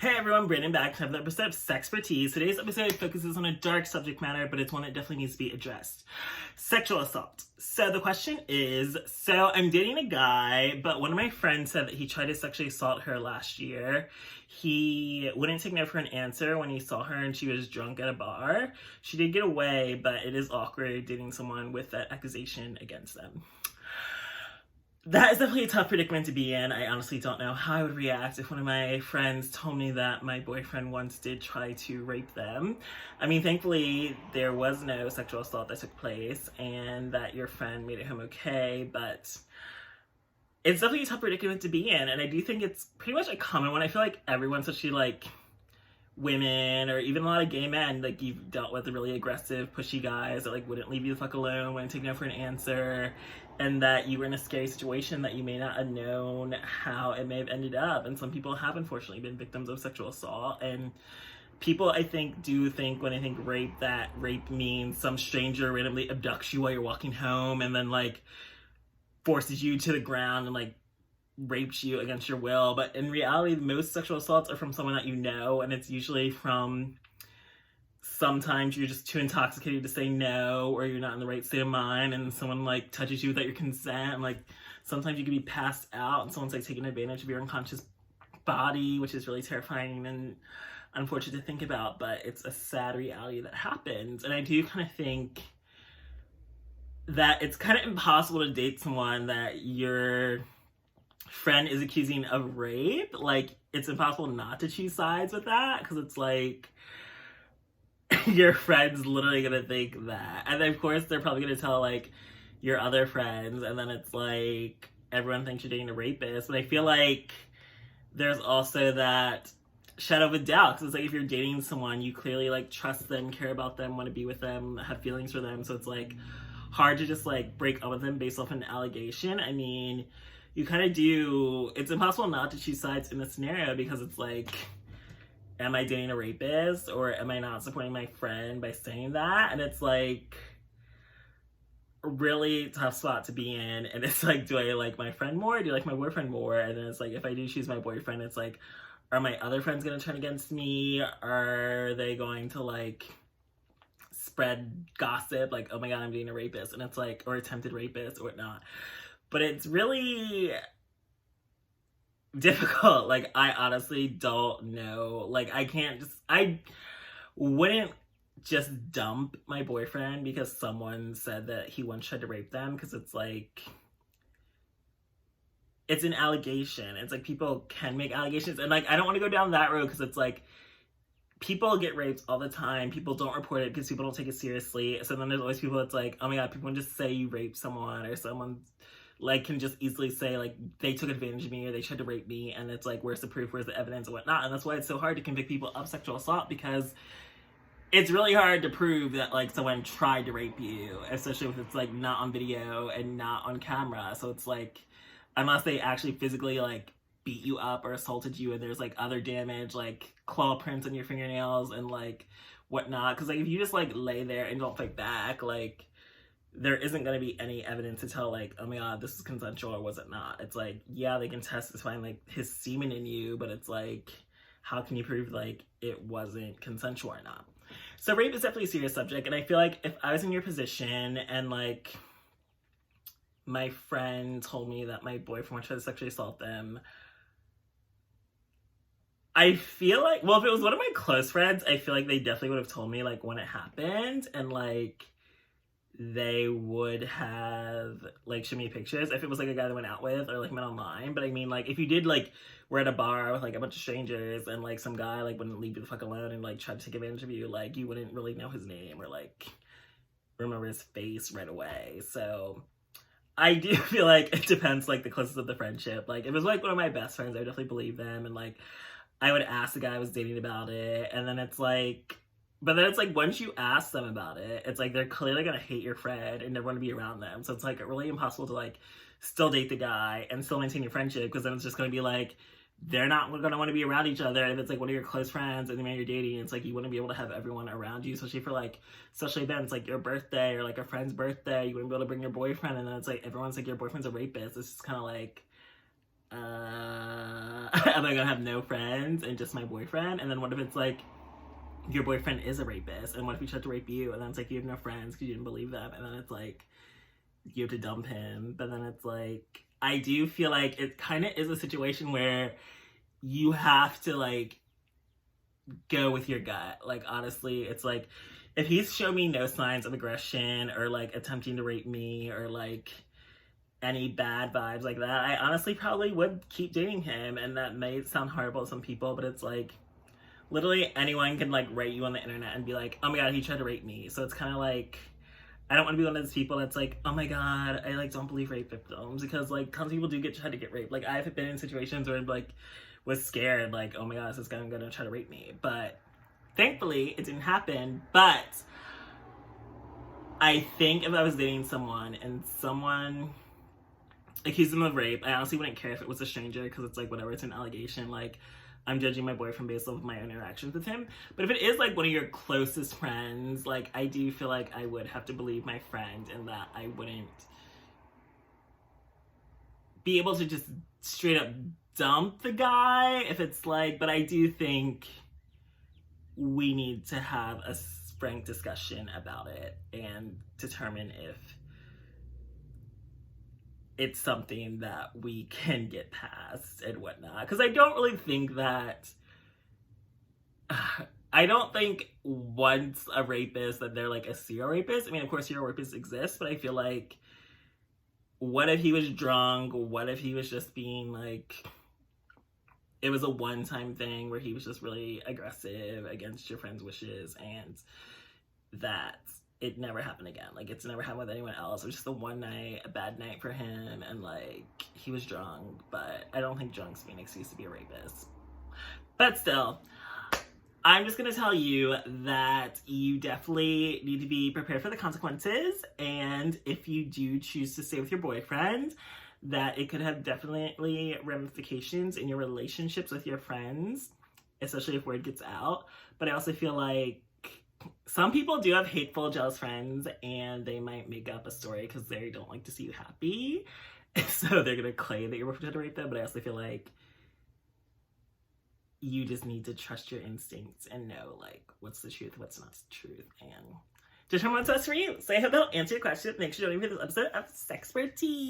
Hey everyone, Brandon back for another episode of SexxxPerTease. Today's episode focuses on a dark subject matter, but it's one that definitely needs to be addressed. Sexual assault. So the question is, I'm dating a guy, but one of my friends said that he tried to sexually assault her last year. He wouldn't take no for an answer when he saw her and she was drunk at a bar. She did get away, but it is awkward dating someone with that accusation against them. That is definitely a tough predicament to be in. I honestly don't know how I would react if one of my friends told me that my boyfriend once did try to rape them. I mean, thankfully, there was no sexual assault that took place and that your friend made it home okay, but it's definitely a tough predicament to be in, and I do think it's pretty much a common one. I feel like everyone, especially like women or even a lot of gay men, like you've dealt with the really aggressive, pushy guys that like wouldn't leave you the fuck alone, wouldn't take no for an answer, and that you were in a scary situation that you may not have known how it may have ended up. And some people have unfortunately been victims of sexual assault, and people I think do think when they think rape that rape means some stranger randomly abducts you while you're walking home and then like forces you to the ground and like rapes you against your will. But in reality, most sexual assaults are from someone that you know, and it's usually from sometimes you're just too intoxicated to say no, or you're not in the right state of mind and someone like touches you without your consent. And like sometimes you can be passed out and someone's like taking advantage of your unconscious body, which is really terrifying and unfortunate to think about, but it's a sad reality that happens. And I do kind of think that it's kind of impossible to date someone that your friend is accusing of rape. Like, it's impossible not to choose sides with that, because it's like your friend's literally gonna think that, and then of course they're probably gonna tell like your other friends, and then it's like everyone thinks you're dating a rapist. But I feel like there's also that shadow of a doubt, because it's like if you're dating someone, you clearly like trust them, care about them, want to be with them, have feelings for them, so it's like hard to just like break up with them based off an allegation. I mean, you kind of do, it's impossible not to choose sides in this scenario, because it's like, am I dating a rapist, or am I not supporting my friend by saying that? And it's like a really tough spot to be in. And it's like, do I like my friend more? Do I like my boyfriend more? And then it's like, if I do choose my boyfriend, it's like, are my other friends going to turn against me? Are they going to like spread gossip like, oh my god, I'm dating a rapist, and it's like, or attempted rapist or whatnot? But it's really difficult. Like, I honestly don't know. Like, I wouldn't just dump my boyfriend because someone said that he once tried to rape them, because it's like, it's an allegation. It's like, people can make allegations, and like, I don't want to go down that road, because it's like, people get raped all the time. People don't report it because people don't take it seriously. So then there's always people that's like, oh my god, people can just say you raped someone, or someone like can just easily say like they took advantage of me or they tried to rape me, and it's like, where's the proof, where's the evidence and whatnot? And that's why it's so hard to convict people of sexual assault, because it's really hard to prove that like someone tried to rape you, especially if it's like not on video and not on camera. So it's like, unless they actually physically like beat you up or assaulted you and there's like other damage, like claw prints on your fingernails and like whatnot, because like if you just like lay there and don't fight back, like there isn't going to be any evidence to tell like, oh my god, this is consensual or was it not. It's like, yeah, they can test to find like his semen in you, but it's like, how can you prove like it wasn't consensual or not? So rape is definitely a serious subject, and I feel like if I was in your position and like my friend told me that my boyfriend tried to sexually assault them, I feel like, well, if it was one of my close friends, I feel like they definitely would have told me like when it happened, and like they would have like shown me pictures if it was like a guy that went out with or like met online. But I mean, like if you did like we're at a bar with like a bunch of strangers and like some guy like wouldn't leave you the fuck alone and like tried to take advantage of you, like you wouldn't really know his name or like remember his face right away. So I do feel like it depends like the closeness of the friendship. Like if it was like one of my best friends, I would definitely believe them, and like I would ask the guy I was dating about it. And then it's like, but then it's like, once you ask them about it, it's like they're clearly gonna hate your friend and never want to be around them. So it's like really impossible to like still date the guy and still maintain your friendship, because then it's just gonna be like they're not gonna want to be around each other. And it's like one of your close friends and the man you're dating, it's like you wouldn't be able to have everyone around you, especially for like social events like your birthday or like a friend's birthday. You wouldn't be able to bring your boyfriend, and then it's like everyone's like your boyfriend's a rapist. It's just kind of like, am I gonna have no friends and just my boyfriend? And then what if it's like your boyfriend is a rapist, and what if he tried to rape you, and then it's like you have no friends because you didn't believe them, and then it's like you have to dump him. But then it's like, I do feel like it kind of is a situation where you have to like go with your gut. Like, honestly, it's like if he's shown me no signs of aggression or like attempting to rape me or like any bad vibes like that, I honestly probably would keep dating him. And that may sound horrible to some people, but it's like literally anyone can like write you on the internet and be like, oh my god, he tried to rape me. So it's kind of like, I don't want to be one of those people that's like, oh my god, I like don't believe rape victims, because like tons of people do try to get raped. Like, I've been in situations where like was scared, like, oh my god, is this guy gonna try to rape me? But thankfully it didn't happen. But I think if I was dating someone and someone accused him of rape, I honestly wouldn't care if it was a stranger, because it's like, whatever, it's an allegation. Like, I'm judging my boyfriend based off of my own interactions with him. But if it is like one of your closest friends, like, I do feel like I would have to believe my friend, and that I wouldn't be able to just straight up dump the guy if it's like, but I do think we need to have a frank discussion about it and determine if it's something that we can get past and whatnot. Because I don't really think that, I don't think once a rapist that they're like a serial rapist. I mean, of course serial rapists exist, but I feel like, what if he was drunk? What if he was just being like, it was a one-time thing where he was just really aggressive against your friend's wishes, and that it never happened again. Like, it's never happened with anyone else. It was just a one night, a bad night for him, and like, he was drunk. But I don't think drunk's being an excuse to be a rapist. But still, I'm just gonna tell you that you definitely need to be prepared for the consequences, and if you do choose to stay with your boyfriend, that it could have definitely ramifications in your relationships with your friends, especially if word gets out. But I also feel like some people do have hateful, jealous friends, and they might make up a story because they don't like to see you happy. So they're gonna claim that you're trying to rape them. But I also feel like you just need to trust your instincts and know like what's the truth, what's not the truth, and determine what's best for you. So I hope that'll answer your question. Make sure to leave this episode of SexxxPerTease.